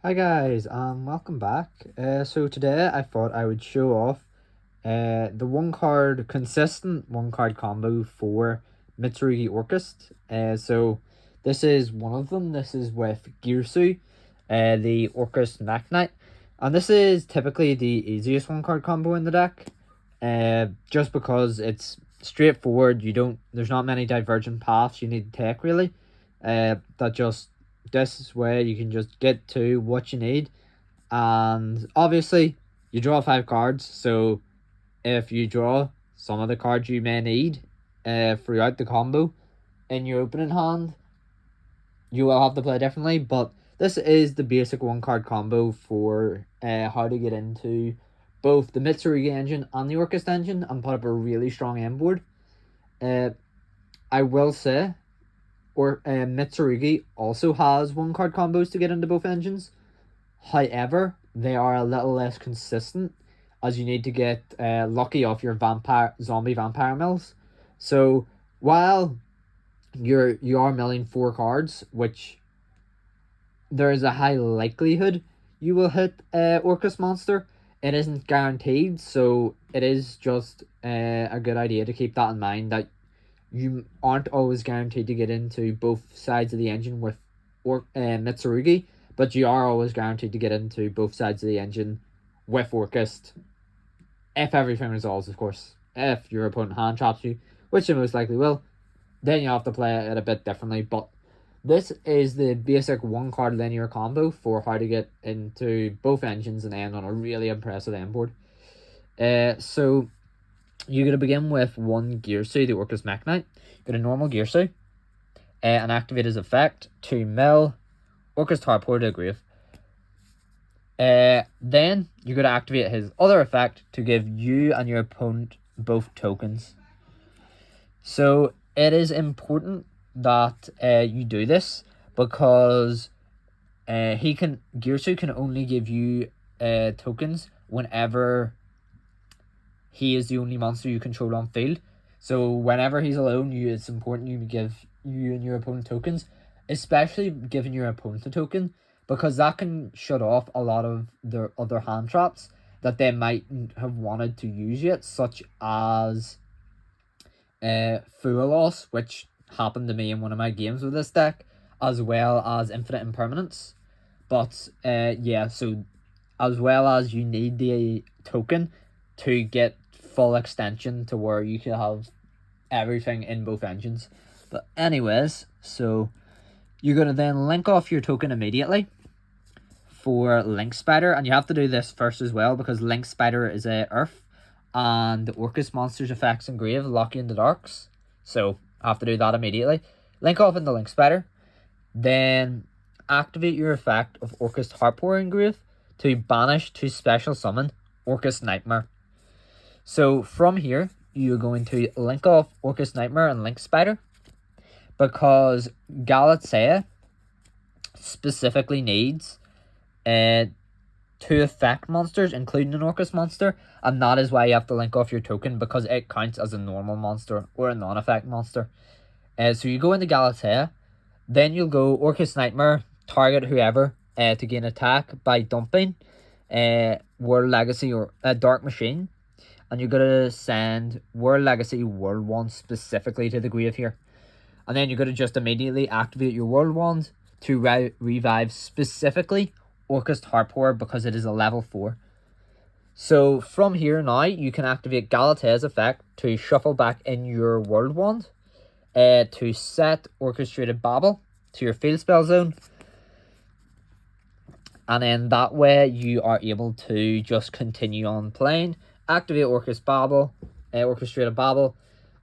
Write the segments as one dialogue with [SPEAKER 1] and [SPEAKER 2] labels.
[SPEAKER 1] Hi guys, welcome back. So today I thought I would show off the consistent one card combo for Mitsurugi Orcust. So this is one of them. This is with Girsu, the Orcust Mekk, and this is typically the easiest one card combo in the deck. Just because it's straightforward. There's not many divergent paths you need to take really. This way you can just get to what you need, and obviously you draw 5 cards, so if you draw some of the cards you may need throughout the combo in your opening hand, you will have to play differently. But this is the basic one card combo for how to get into both the Mitsurugi engine and the Orcust engine and put up a really strong end board. I will say Mitsurugi also has one card combos to get into both engines. However, they are a little less consistent, as you need to get lucky off your zombie vampire mills. So while you are milling 4 cards, which there is a high likelihood you will hit Orcust monster, it isn't guaranteed. So it is just a good idea to keep that in mind, that you aren't always guaranteed to get into both sides of the engine with Mitsurugi, but you are always guaranteed to get into both sides of the engine with Orcust, if everything resolves, of course. If your opponent hand traps you, which it most likely will, then you have to play it a bit differently. But this is the basic one card linear combo for how to get into both engines and end on a really impressive end board. So you're going to begin with one girsu, the Orcust Mekk. Get a normal girsu and activate his effect to mill Orcust Harpour to a grave. Then you're going to activate his other effect to give you and your opponent both tokens. So it is important that you do this, because Girsu can only give you tokens whenever he is the only monster you control on field. So whenever he's alone, it's important you give you and your opponent tokens, especially giving your opponent a token, because that can shut off a lot of their other hand traps that they mightn't have wanted to use yet, such as Fool Loss, which happened to me in one of my games with this deck, as well as Infinite Impermanence. But yeah, so as well as you need the token to get full extension to where you can have everything in both engines. But anyways, so you're going to then link off your token immediately for Link Spider, and you have to do this first as well, because Link Spider is a Earth, and the Orcust monster's effects and grave lock you in the darks, so I have to do that immediately. Link off in the Link Spider, then activate your effect of Orcust Harpour Engrave to banish to special summon Orcust Nightmare. So from here, you're going to link off Orcust Nightmare and Link Spider, because Galatea specifically needs 2 effect monsters, including an Orcust monster, and that is why you have to link off your token, because it counts as a normal monster or a non-effect monster. So you go into Galatea, then you'll go Orcust Nightmare, target whoever to gain attack by dumping World Legacy or Dark Machine, and you're going to send World Legacy World Wand specifically to the grave here. And then you're going to just immediately activate your World Wand to revive specifically Orcust Harpour, because it is a level 4. So from here now, you can activate Galatea's effect to shuffle back in your World Wand to set Orchestrated Babel to your field spell zone. And then that way you are able to just continue on playing. Activate Orchestrated Babel.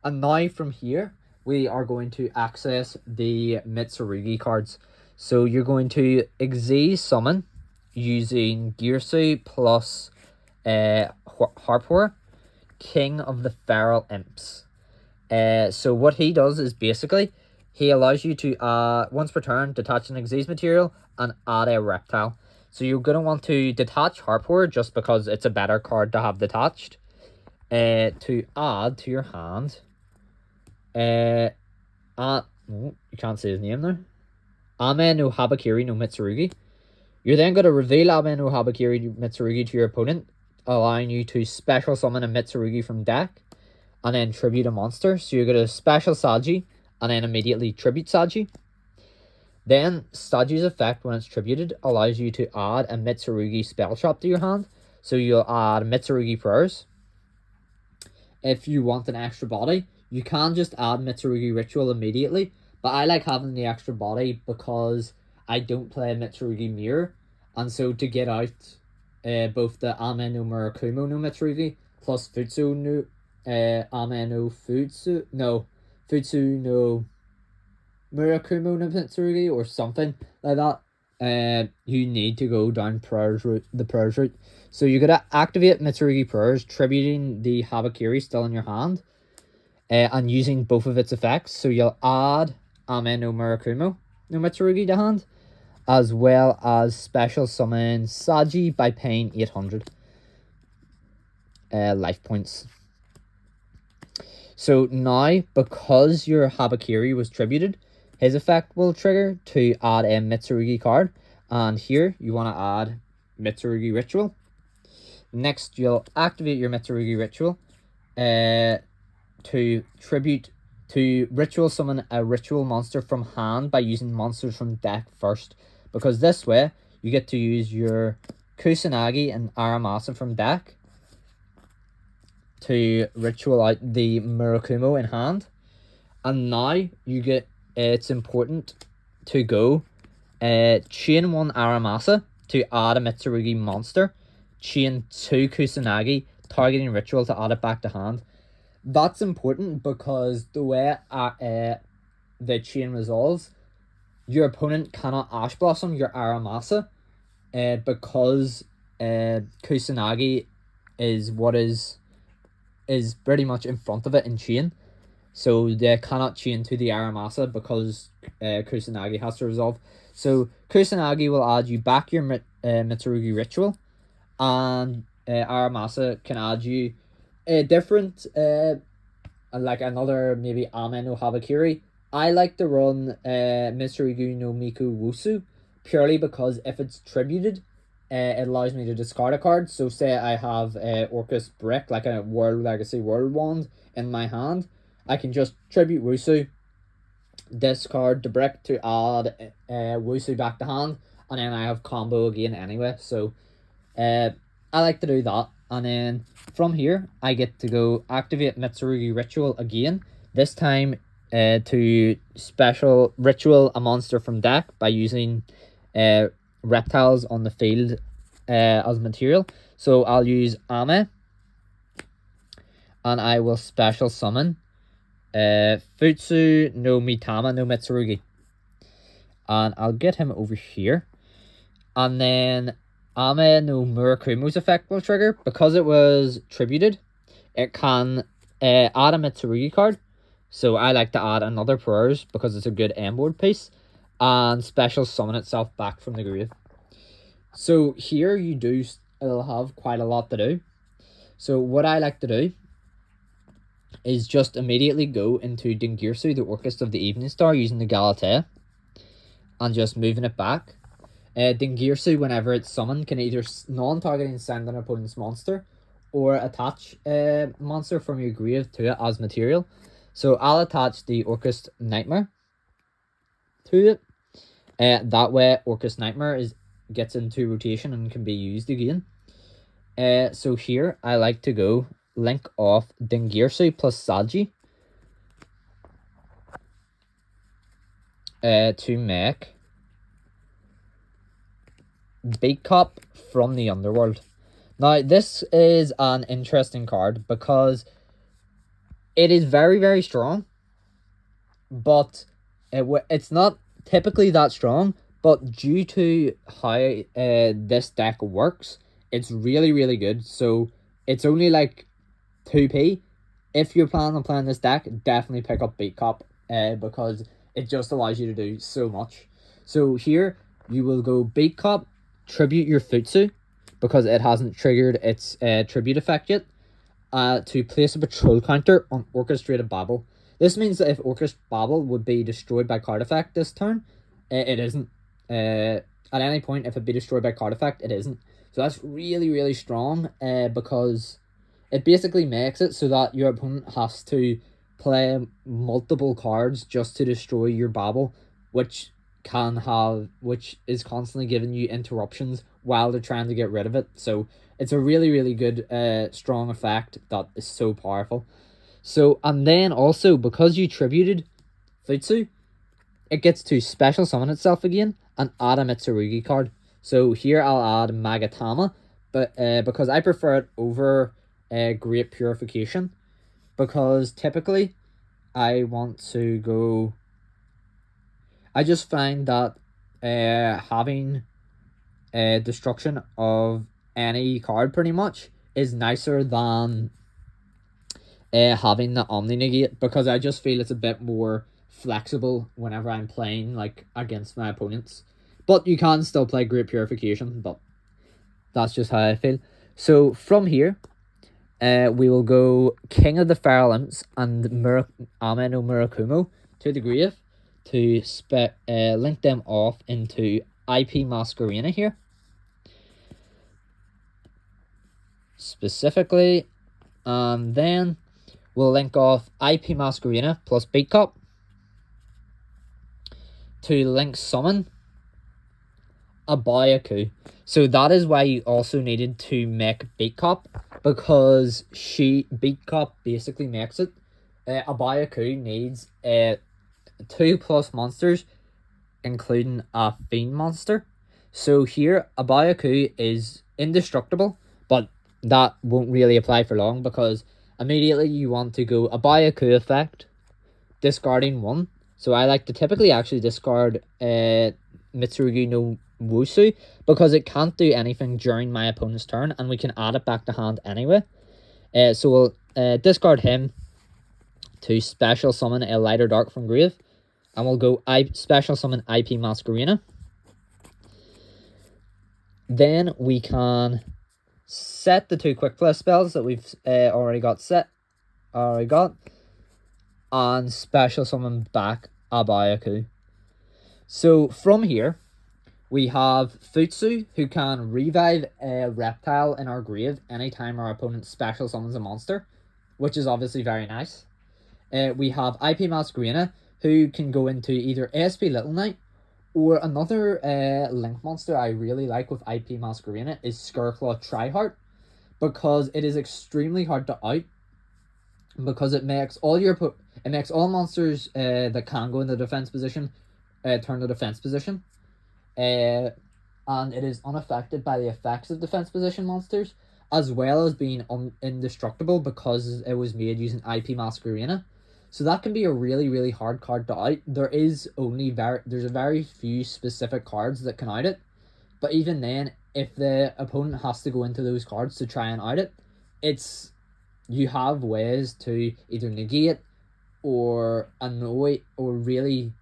[SPEAKER 1] And now from here, we are going to access the Mitsurugi cards. So you're going to Xyz summon using Girsu plus Harpour, King of the Feral Imps. So what he does is basically, he allows you to, once per turn, detach an Xyz material and add a reptile. So you're going to want to detach Harpour just because it's a better card to have detached. To add to your hand. You can't say his name there. Ame no Habakiri no Mitsurugi. You're then going to reveal Ame no Habakiri Mitsurugi to your opponent, allowing you to special summon a Mitsurugi from deck, and then tribute a monster. So you're going to special Saji, and then immediately tribute Saji. Then, Saji's effect when it's tributed allows you to add a Mitsurugi spell trap to your hand. So you'll add Mitsurugi prayers. If you want an extra body, you can just add Mitsurugi Ritual immediately. But I like having the extra body because I don't play Mitsurugi Mirror. And so to get out both the Ame no Murakumo no Mitsurugi plus Futsu no Ame no Futsu no Murakumo no Mitsurugi or something like that, you need to go down the prayers route. So you're going to activate Mitsurugi prayers, tributing the Habakiri still in your hand, and using both of its effects. So you'll add Ame no Murakumo no Mitsurugi to hand, as well as special summon Saji by paying 800 life points. So now, because your Habakiri was tributed, his effect will trigger to add a Mitsurugi card. And here, you want to add Mitsurugi Ritual. Next, you'll activate your Mitsurugi Ritual to ritual summon a ritual monster from hand by using monsters from deck first. Because this way, you get to use your Kusanagi and Aramasa from deck to ritual out the Murakumo in hand. And now you get, it's important to go chain 1 Aramasa to add a Mitsurugi monster, chain 2 Kusanagi, targeting ritual to add it back to hand. That's important because the way the chain resolves, your opponent cannot Ash Blossom your Aramasa because Kusanagi is what is pretty much in front of it in chain. So they cannot chain to the Aramasa because Kusanagi has to resolve. So Kusanagi will add you back your Mitsurugi Ritual, and Aramasa can add you a different, like another maybe Ame no Habakiri. I like to run Mitsurugi no Miku Wusu purely because if it's tributed, it allows me to discard a card. So say I have Orcust Brick, like a World Legacy World Wand in my hand, I can just tribute Wusu, discard the brick to add Wusu back to hand, and then I have combo again anyway. So I like to do that. And then from here, I get to go activate Mitsurugi Ritual again. This time to special ritual a monster from deck by using reptiles on the field as material. So I'll use Ame, and I will special summon Futsu no Mitama no Mitsurugi. And I'll get him over here. And then Ame no Murakumo's effect will trigger. Because it was tributed, it can add a Mitsurugi card. So I like to add another prayers because it's a good endboard piece. And special summon itself back from the grave. So here it'll have quite a lot to do. So what I like to do is just immediately go into Dingirsu, the Orcust of the Evening Star, using the Galatea, and just moving it back. Dingirsu, whenever it's summoned, can either non-targeting send an opponent's monster, or attach a monster from your grave to it as material. So I'll attach the Orcust Nightmare to it. That way, Orcust Nightmare gets into rotation and can be used again. So here, I like to go link off Dingirsu plus Saji to make Big Cop from the Underworld. Now, this is an interesting card because it is very, very strong, but it's not typically that strong, but due to how this deck works, it's really, really good. So it's only like 2p. If you're planning on playing this deck, definitely pick up Beat Cop because it just allows you to do so much. So here, you will go Beat Cop, tribute your Futsu, because it hasn't triggered its tribute effect yet, to place a patrol counter on Orchestrated Babel. This means that if Orcust Babel would be destroyed by card effect this turn, it isn't. at any point, if it be destroyed by card effect, it isn't. So that's really, really strong, because it basically makes it so that your opponent has to play multiple cards just to destroy your Babel, which is constantly giving you interruptions while they're trying to get rid of it. So it's a really, really good strong effect that is so powerful. So, and then also, because you tributed Futsu, it gets to special summon itself again and add a Mitsurugi card. So here I'll add Magatama, but because I prefer it over Great Purification, because typically I want to go... I just find that having destruction of any card pretty much is nicer than having the Omni Negate, because I just feel it's a bit more flexible whenever I'm playing like against my opponents. But you can still play Great Purification, but that's just how I feel. So from here, we will go King of the Feral Imps and Ame no Murakumo to the grave to link them off into IP Masquerena here. Specifically, and then we'll link off IP Masquerena plus Beat Cop to link summon a Byaku. So that is why you also needed to make Beat Cop, because Beat Cop basically makes it. A Byaku needs 2+ monsters, including a Fiend monster. So here, a Byaku is indestructible, but that won't really apply for long, because immediately you want to go a Byaku effect, discarding 1. So I like to typically actually discard Mitsurugi no Wusu, because it can't do anything during my opponent's turn, and we can add it back to hand anyway. So we'll discard him to special summon a Lighter Dark from grave, and we'll go special summon IP Masquerena. Then we can set the 2 quick play spells that we've already got, and special summon back a Byaku. So from here, we have Futsu, who can revive a reptile in our grave anytime our opponent special summons a monster, which is obviously very nice. We have IP Masquerena, who can go into either ASP Little Knight, or another link monster I really like with IP Masquerena is Scareclaw Tryhard, because it is extremely hard to out, because it makes all monsters that can go in the defense position turn to defense position, and it is unaffected by the effects of defense position monsters, as well as being indestructible because it was made using IP Masquerena. So that can be a really, really hard card to out. There's a very few specific cards that can out it, but even then, if the opponent has to go into those cards to try and out it, you have ways to either negate or annoy or really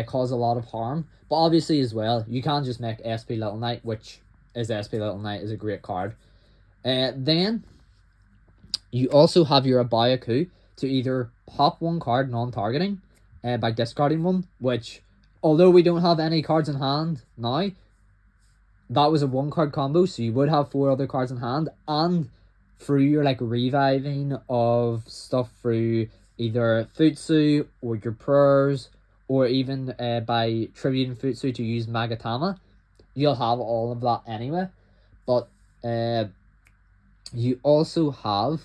[SPEAKER 1] cause a lot of harm. But obviously as well, you can just make SP Little Knight, which is SP Little Knight is a great card. Then you also have your Byaku to either pop 1 card non-targeting by discarding 1, which, although we don't have any cards in hand now, that was a 1-card combo, so you would have 4 other cards in hand, and through your reviving of stuff through either Futsu or your prayers, or even by tributing Futsu to use Magatama, you'll have all of that anyway. But you also have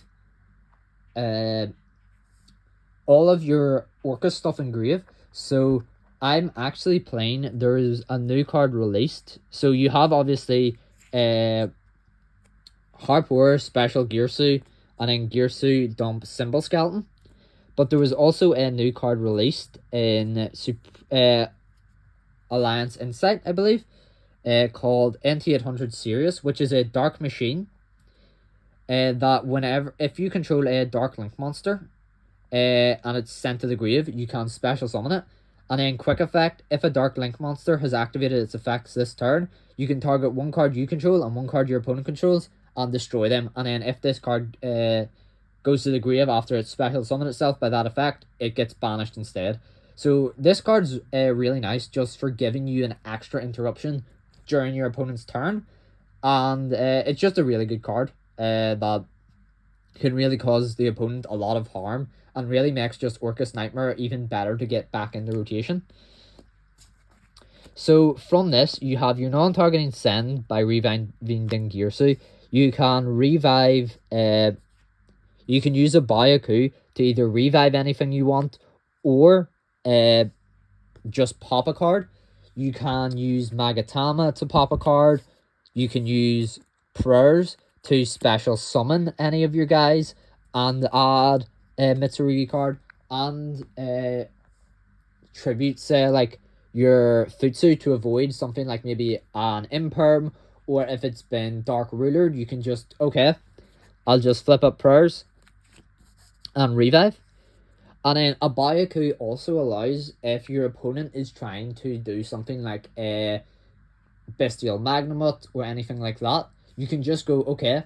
[SPEAKER 1] all of your Orcust stuff in grave. So I'm actually playing, there is a new card released. So you have obviously Harp War, Special Girsu, and then Girsu Dump Symbol Skeleton. But there was also a new card released in Alliance Insight, I believe, called NT800 Sirius, which is a dark machine. That if you control a Dark Link monster, and it's sent to the grave, you can special summon it. And then quick effect, if a Dark Link monster has activated its effects this turn, you can target 1 card you control and 1 card your opponent controls and destroy them. And then if this card goes to the grave after it's special summoned itself by that effect, it gets banished instead. So this card's really nice just for giving you an extra interruption during your opponent's turn. And it's just a really good card that can really cause the opponent a lot of harm and really makes just Orcust Nightmare even better to get back into rotation. So from this, you have your non-targeting send by reviving girsu. You can revive, you can use a Byaku to either revive anything you want or just pop a card. You can use Magatama to pop a card. You can use Prayers to special summon any of your guys and add a Mitsurugi card, and tribute, say, like your Futsu to avoid something like maybe an Imperm, or if it's been Dark Ruler, you can just, okay, I'll just flip up Prayers and revive. And then a Byaku also allows, if your opponent is trying to do something like a Bestial Magnamut or anything like that, you can just go, okay,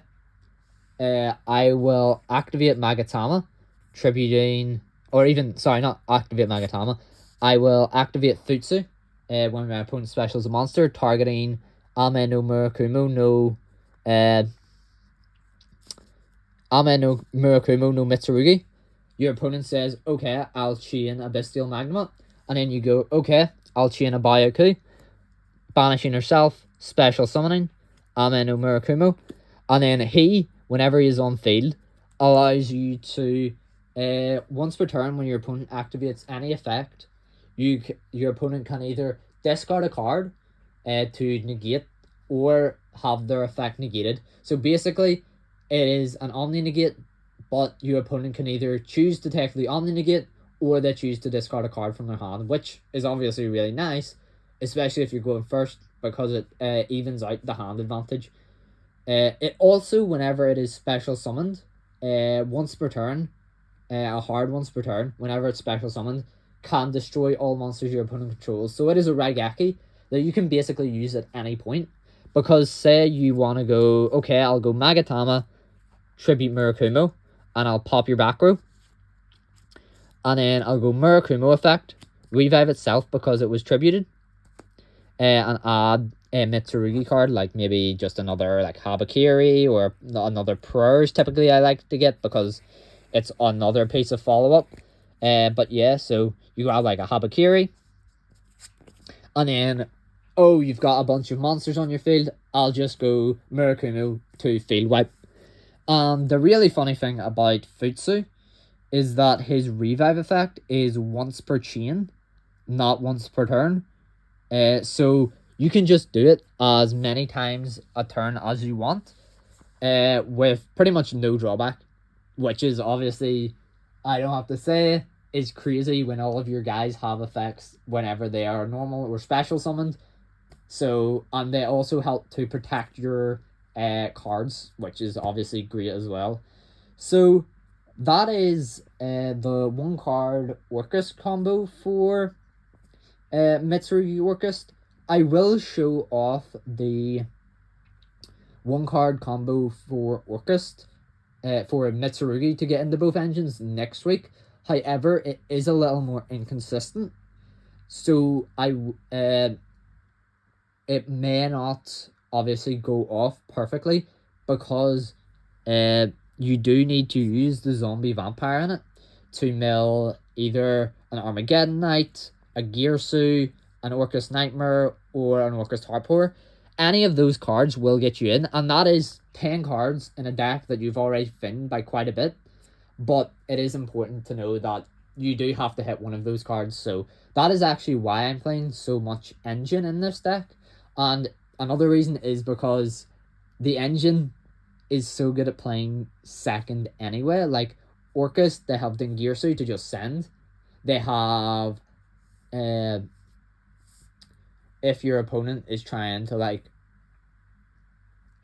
[SPEAKER 1] I will activate Magatama, tributing, or even, sorry, not activate Magatama, I will activate Futsu when my opponent specials a monster, targeting Ame no Murakumo no Mitsurugi. Your opponent says, okay, I'll chain a Bestial Magnamut, and then you go, okay, I'll chain a Byaku, banishing herself, special summoning Ame no Murakumo, and then he, whenever he is on field, allows you to, once per turn, when your opponent activates any effect, your opponent can either discard a card to negate or have their effect negated. So basically, it is an Omni negate, but your opponent can either choose to take the Omni negate or they choose to discard a card from their hand, which is obviously really nice, especially if you're going first, because it evens out the hand advantage. It also, whenever it is special summoned, once per turn, a hard once per turn, whenever it's special summoned, can destroy all monsters your opponent controls. So it is a Raigeki that you can basically use at any point. Because say you want to go, okay, I'll go Magatama, tribute Murakumo, and I'll pop your back row. And then I'll go Murakumo effect, revive itself because it was tributed, and add a Mitsurugi card, like maybe just another like Habakiri or another Prayers. Typically I like to get because it's another piece of follow-up. But yeah, so you grab like a Habakiri, and then, oh, you've got a bunch of monsters on your field, I'll just go Murakumo to field wipe. The really funny thing about Futsu is that his revive effect is once per chain, not once per turn. So you can just do it as many times a turn as you want, with pretty much no drawback, which is obviously, I don't have to say, is crazy when all of your guys have effects whenever they are normal or special summoned. So, and they also help to protect your cards, which is obviously great as well. So that is the one card Orcust combo for Mitsurugi Orcust. I will show off the one card combo for Orcust for Mitsurugi to get into both engines next week. However, it is a little more inconsistent, so it may not obviously go off perfectly, because you do need to use the zombie vampire in it to mill either an Armageddon Knight, a Girsu, an Orcust Nightmare, or an Orcust Harpour. Any of those cards will get you in, and that is 10 cards in a deck that you've already thinned by quite a bit. But it is important to know that you do have to hit one of those cards. So that is actually why I'm playing so much Engine in this deck. And another reason is because the Engine is so good at playing second anyway. Like Orcust, they have Dingirsu to just send. They have if your opponent is trying to, like,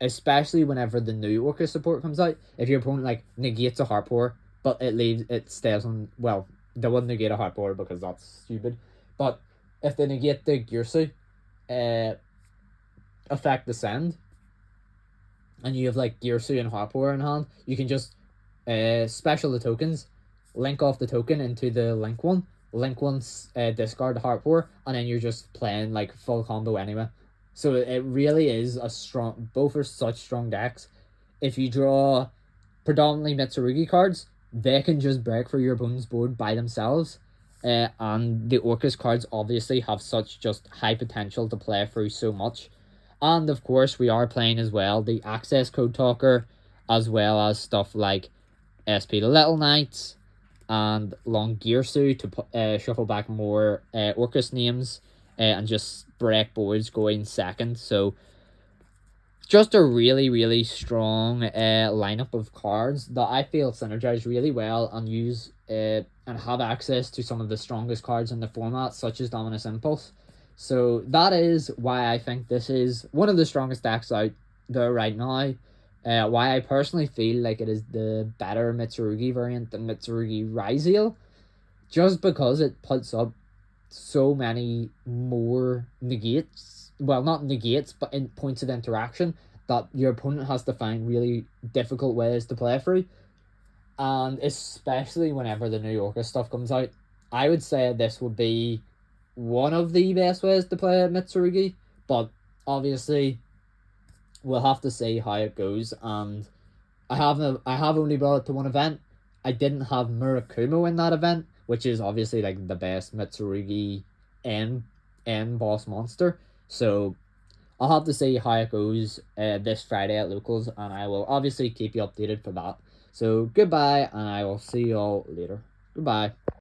[SPEAKER 1] especially whenever the new Orcust support comes out, if your opponent like negates a Harpour, but it stays on, well, they wouldn't negate a Harpour because that's stupid, but if they negate the Girsu effect the send, and you have like Girsu and Harpour in hand, you can just special the tokens, link off the token into the link one, discard the Harpour, and then you're just playing like full combo anyway. So it really is a strong. Both are such strong decks. If you draw predominantly Mitsurugi cards, they can just break for your opponent's board by themselves. And the Orcust cards obviously have such just high potential to play through so much. And of course, we are playing as well the Access Code Talker, as well as stuff like SP the Little Knights and Long girsu to shuffle back more Orcust names and just break boards going second. So just a really, really strong lineup of cards that I feel synergize really well and use and have access to some of the strongest cards in the format, such as Dominus Impulse. So that is why I think this is one of the strongest decks out there right now. Why I personally feel like it is the better Mitsurugi variant than Mitsurugi Ryzeal, just because it puts up so many more negates. Well, not negates, but in points of interaction that your opponent has to find really difficult ways to play through. And especially whenever the New Yorker stuff comes out, I would say this would be one of the best ways to play Mitsurugi. But obviously, we'll have to see how it goes. And I have only brought it to one event. I didn't have Murakumo in that event, which is obviously like the best Mitsurugi end boss monster. So I'll have to see how it goes this Friday at locals, and I will obviously keep you updated for that. So goodbye, and I will see you all later. Goodbye.